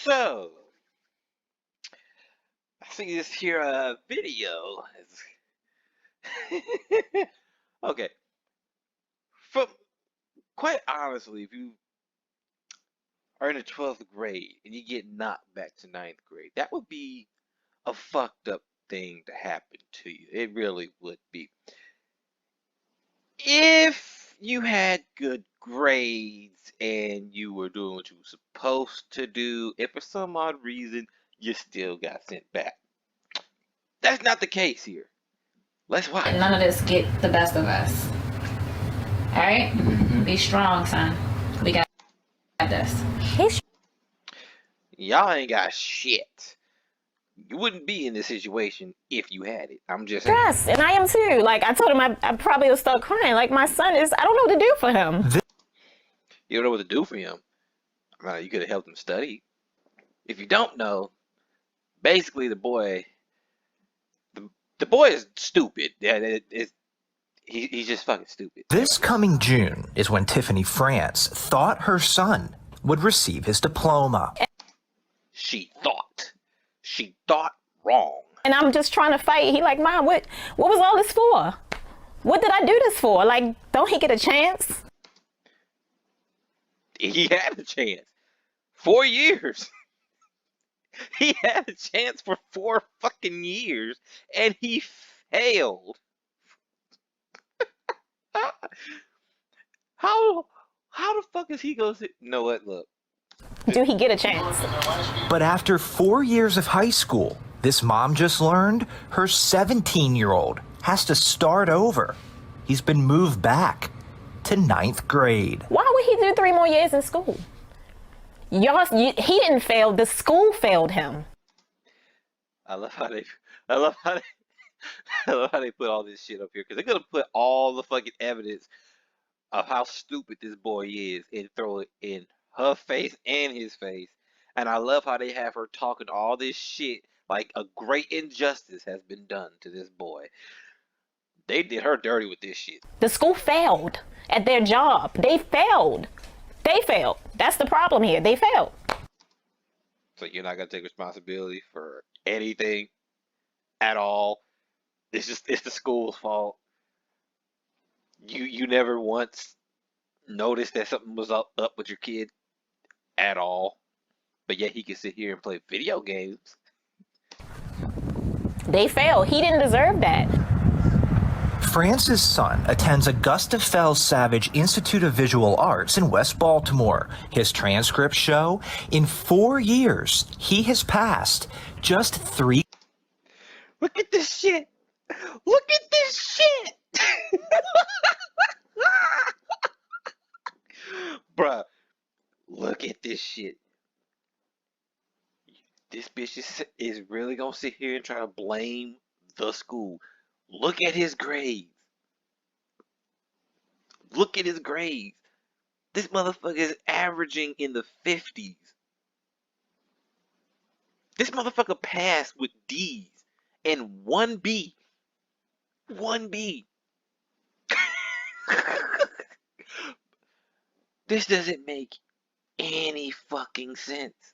So, I see this here video. Okay, from quite honestly, if you are in the 12th grade and you get knocked back to ninth grade, that would be a fucked up thing to happen to you. It really would be. If you had good grades and you were doing what you were supposed to do, if for some odd reason you still got sent back. That's not the case here. Let's watch. None of this get the best of us. All right? Be strong, son. We got this. Y'all ain't got shit. You wouldn't be in this situation if you had it. I'm just saying. Stressed, and I am too. Like, I told him I probably would start crying. Like, my son is, I don't know what to do for him. You don't know what to do for him. You could have helped him study. If you don't know, basically the boy is stupid. Yeah, he's just fucking stupid. This coming June is when Tiffany France thought her son would receive his diploma. She thought wrong. And I'm just trying to fight. He like, Mom, what was all this for? What did I do this for? Like, don't he get a chance? He had a chance. 4 years. He had a chance for 4 fucking years, and he failed. How the fuck is he gonna say, you know what, look. Do he get a chance? But after 4 years of high school, this mom just learned her 17-year-old has to start over. He's been moved back to ninth grade. Why would he do 3 more years in school? He didn't fail. The school failed him. I love how they put all this shit up here, because they're gonna put all the fucking evidence of how stupid this boy is and throw it in her face and his face. And I love how they have her talking all this shit like a great injustice has been done to this boy. They did her dirty with this shit. The school failed at their job. They failed. That's the problem here. They failed. So you're not gonna take responsibility for anything at all. It's the school's fault. You never once noticed that something was up with your kid at all, but yet he can sit here and play video games. They failed. He didn't deserve that. France's son attends Augusta Fells Savage Institute of Visual Arts in West Baltimore. His transcripts show in 4 years, he has passed just 3. Look at this shit. Look at this shit. Bruh, look at this shit. This bitch is really gonna sit here and try to blame the school. Look at his grades. Look at his grades. This motherfucker is averaging in the 50s. This motherfucker passed with D's and 1B. 1B. This doesn't make any fucking sense.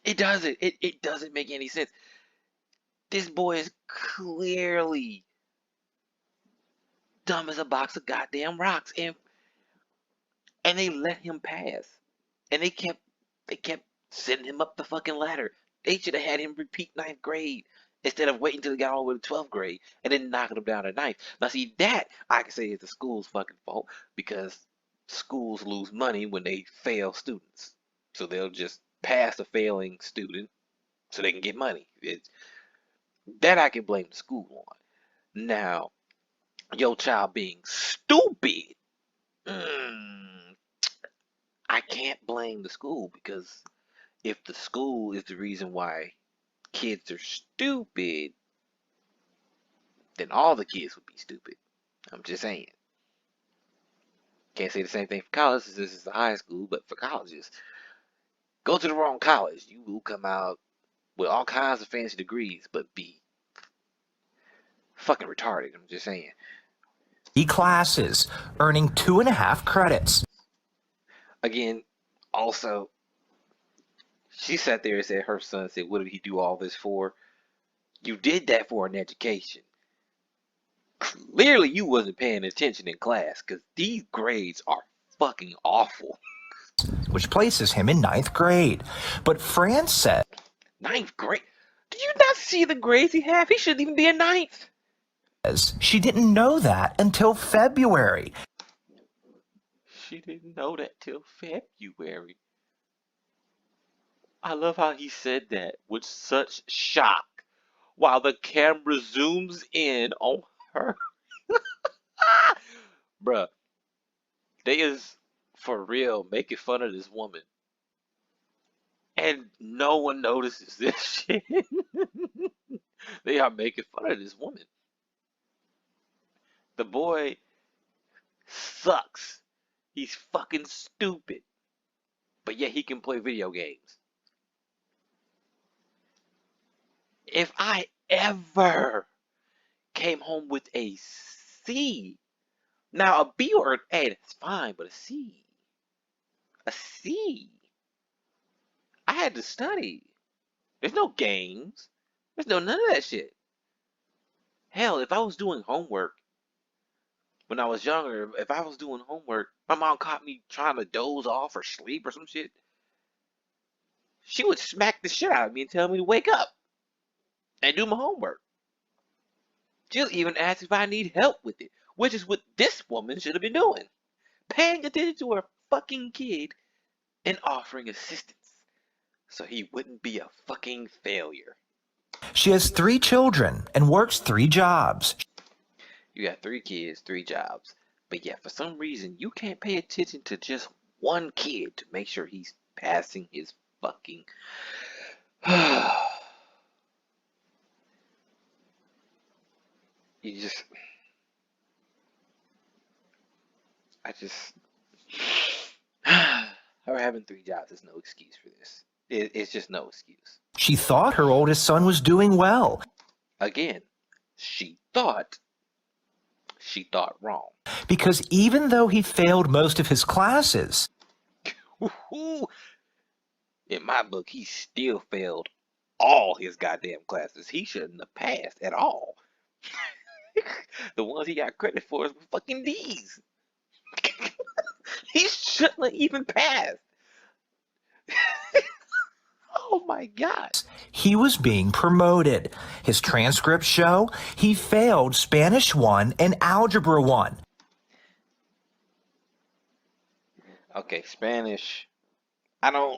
It doesn't. It doesn't make any sense. This boy is clearly dumb as a box of goddamn rocks, and they let him pass, and they kept sending him up the fucking ladder. They should have had him repeat ninth grade instead of waiting until he got all the way to 12th grade and then knocking him down to ninth. Now, see, that I can say is the school's fucking fault, because schools lose money when they fail students, so they'll just pass a failing student so they can get money. That I can blame the school on. Now, your child being stupid, I can't blame the school, because if the school is the reason why kids are stupid, then all the kids would be stupid. I'm just saying. Can't say the same thing for college, since this is a high school, but for colleges, go to the wrong college. You will come out with all kinds of fancy degrees, but be fucking retarded. I'm just saying. Classes, earning 2.5 credits. Again, also, She sat there and said her son said, "What did he do all this for?" You did that for an education. Clearly, you wasn't paying attention in class because these grades are fucking awful. which places him in 9th grade. But Fran says 9th grade? Do you not see the grades he have? He shouldn't even be in 9th. she didn't know that until February. She didn't know that till February. I love how he said that with such shock while the camera zooms in on her. Bruh, they is for real making fun of this woman. And no one notices this shit. They are making fun of this woman. The boy sucks. He's fucking stupid. But yet he can play video games. If I ever came home with a C, now a B or an A, that's fine, but a C. A C. I had to study. There's no games. There's no none of that shit. Hell, if I was doing homework when I was younger, if I was doing homework, my mom caught me trying to doze off or sleep or some shit. She would smack the shit out of me and tell me to wake up and do my homework. She'll even ask if I need help with it, which is what this woman should have been doing. Paying attention to her fucking kid and offering assistance so he wouldn't be a fucking failure. She has 3 children and works 3 jobs. You got 3 kids, 3 jobs. But yeah, for some reason, you can't pay attention to just one kid to make sure he's passing his fucking... You just... Her having 3 jobs is no excuse for this. It's just no excuse. She thought her oldest son was doing well Again, she thought wrong. because even though he failed most of his classes, In my book, he still failed all his goddamn classes. He shouldn't have passed at all. The ones he got credit for is fucking D's. He shouldn't have even passed. Oh my God. he was being promoted. His transcripts show he failed Spanish 1 and Algebra 1. Okay, Spanish. I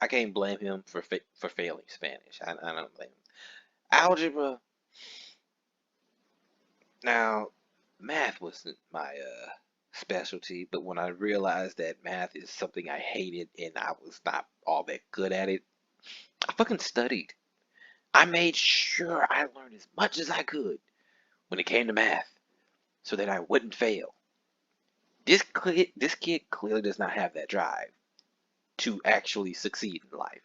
can't blame him for failing Spanish. I don't blame him. Algebra. Now, math wasn't my specialty, but when I realized that math is something I hated and I was not all that good at it, I fucking studied. I made sure I learned as much as I could when it came to math so that I wouldn't fail. This kid clearly does not have that drive to actually succeed in life.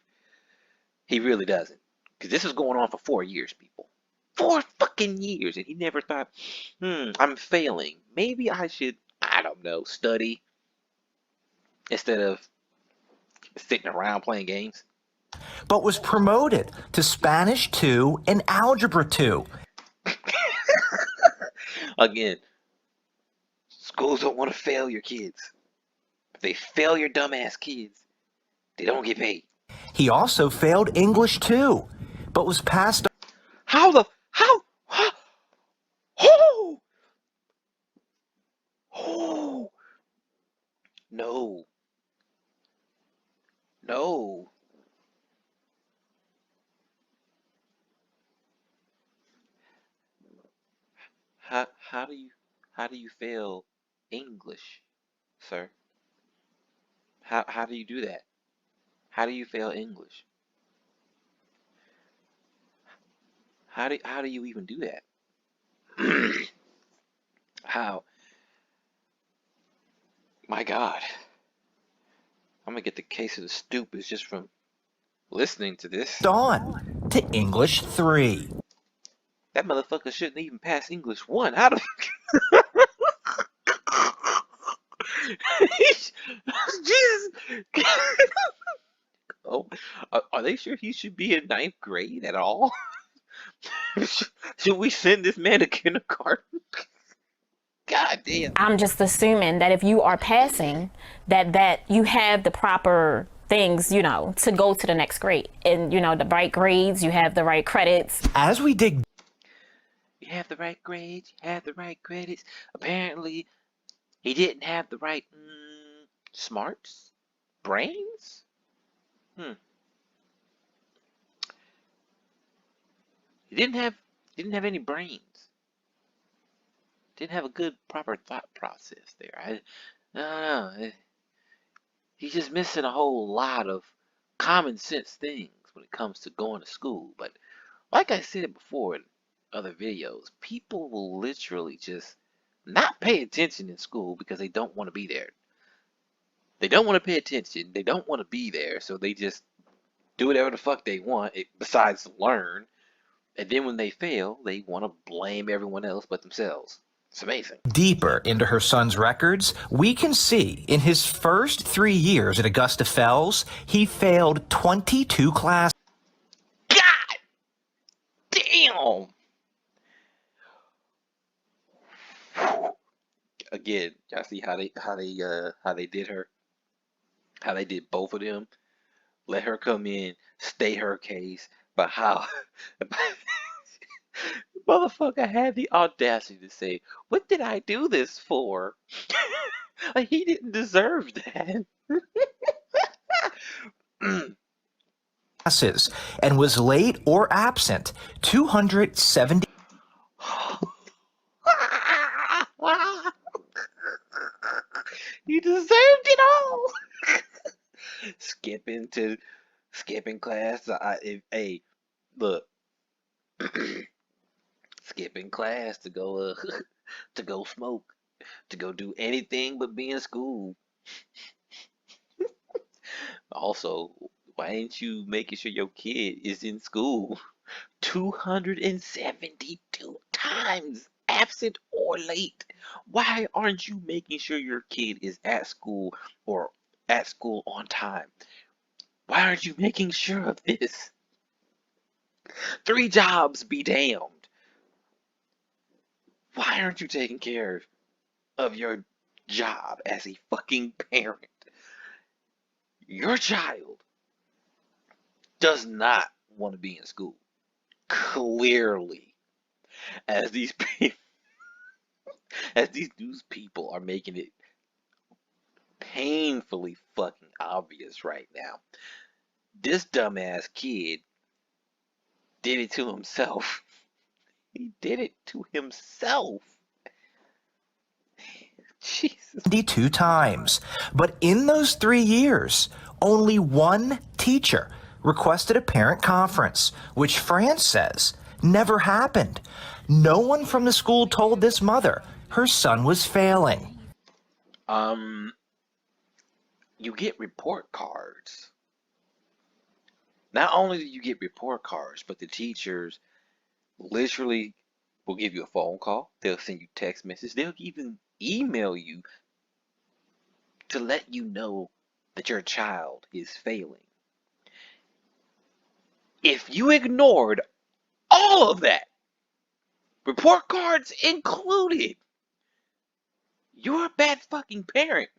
He really doesn't. Because this was going on for 4 years, people. 4 fucking years. And he never thought, I'm failing. Maybe I should, I don't know, study instead of sitting around playing games. But was promoted to Spanish 2 and Algebra 2. Again, schools don't want to fail your kids. If they fail your dumbass kids, they don't get paid. He also failed English 2, but was passed. Who? No. How do you fail English, sir? How do you do that? How do you fail English? How do you even do that? How? My God. I'm gonna get the case of the stupids just from listening to this. On to English 3. That motherfucker shouldn't even pass English 1. How do Jesus. Are they sure he should be in ninth grade at all? Should we send this man to kindergarten? God damn. I'm just assuming that if you are passing, that you have the proper things, to go to the next grade. And, the right grades, you have the right credits. As we dig You have the right grades, you have the right credits. Apparently, he didn't have the right smarts? Brains? He didn't have any brains. Didn't have a good proper thought process there. I don't know. He's just missing a whole lot of common sense things when it comes to going to school. But like I said before in other videos, people will literally just not pay attention in school because they don't want to be there. They don't want to pay attention. They don't want to be there, so they just do whatever the fuck they want besides learn. And then when they fail, they want to blame everyone else but themselves. It's amazing. deeper into her son's records, we can see in his first 3 years at Augusta Fells, he failed 22 classes. God damn! Again, y'all see how they did her? How they did both of them? Let her come in, stay her case, but how motherfucker had the audacity to say, "What did I do this for?" Like he didn't deserve that. Classes and was late or absent 270. You deserved it all. Skipping class. Hey, look, skipping class to go to go smoke, to go do anything but be in school. Also, why ain't you making sure your kid is in school 272 times, absent or late? Why aren't you making sure your kid is at school or at school on time? Why aren't you making sure of this? 3 jobs be damned. Why aren't you taking care of your job as a fucking parent? Your child does not want to be in school. Clearly. As these news people are making it painfully fucking obvious right now. This dumbass kid did it to himself. He did it to himself. Jesus. 72 times. But in those 3 years, only one teacher requested a parent conference, which France says never happened. No one from the school told this mother her son was failing. You get report cards. Not only do you get report cards, but the teachers literally will give you a phone call. They'll send you text messages. They'll even email you to let you know that your child is failing. If you ignored all of that, report cards included, you're a bad fucking parent.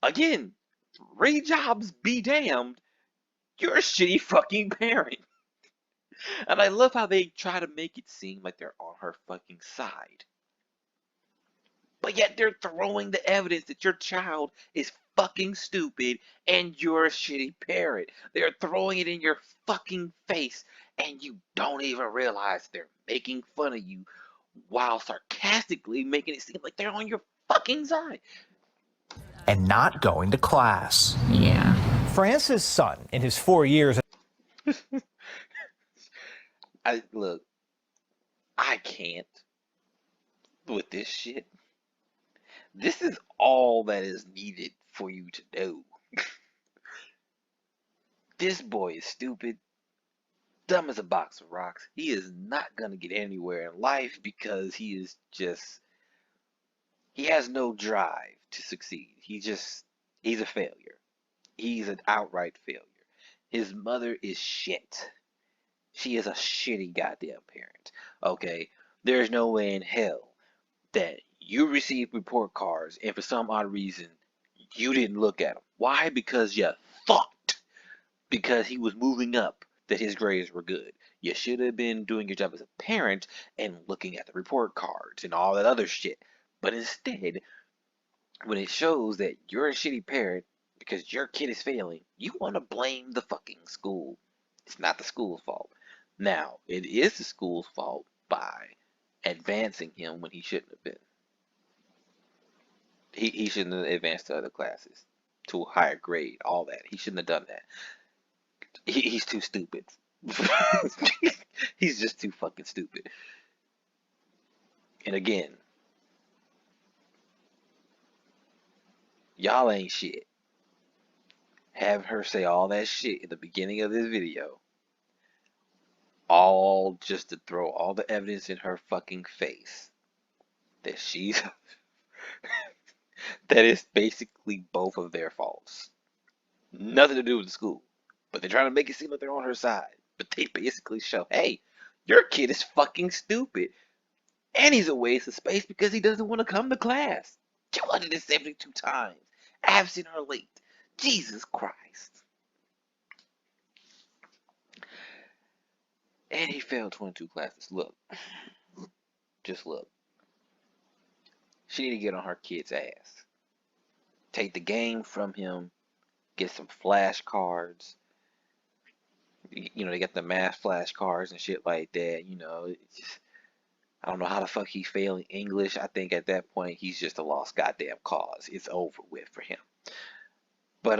Again, 3 jobs be damned, you're a shitty fucking parent. And I love how they try to make it seem like they're on her fucking side. But yet they're throwing the evidence that your child is fucking stupid and you're a shitty parent. They're throwing it in your fucking face and you don't even realize they're making fun of you while sarcastically making it seem like they're on your fucking side. And not going to class. Yeah. France's son, in his 4 years. Look, I can't with this shit. This is all that is needed for you to know. This boy is stupid, dumb as a box of rocks. He is not gonna get anywhere in life because he has no drive to succeed. He's a failure. He's an outright failure. His mother is shit. She is a shitty goddamn parent. Okay? There's no way in hell that you received report cards and for some odd reason you didn't look at them. Why? Because you thought, because he was moving up, that his grades were good. You should have been doing your job as a parent and looking at the report cards and all that other shit. But instead, when it shows that you're a shitty parent because your kid is failing, you want to blame the fucking school. It's not the school's fault. Now, it is the school's fault by advancing him when he shouldn't have been. He shouldn't have advanced to other classes, to a higher grade, all that. He shouldn't have done that. He's too stupid. He's just too fucking stupid. And again, y'all ain't shit. Have her say all that shit at the beginning of this video, all just to throw all the evidence in her fucking face that she's that is basically both of their faults. Nothing to do with the school. But they're trying to make it seem like they're on her side. But they basically show, hey, your kid is fucking stupid. And he's a waste of space because he doesn't want to come to class. 272 times. Absent or late. Jesus Christ. And he failed 22 classes. Look. Just look. She need to get on her kid's ass. Take the game from him. Get some flashcards. You know, they got the math flashcards and shit like that. You know, it's just, I don't know how the fuck he's failing English. I think at that point he's just a lost goddamn cause. It's over with for him. But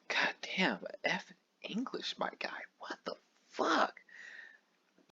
goddamn, effing English, my guy. What the fuck?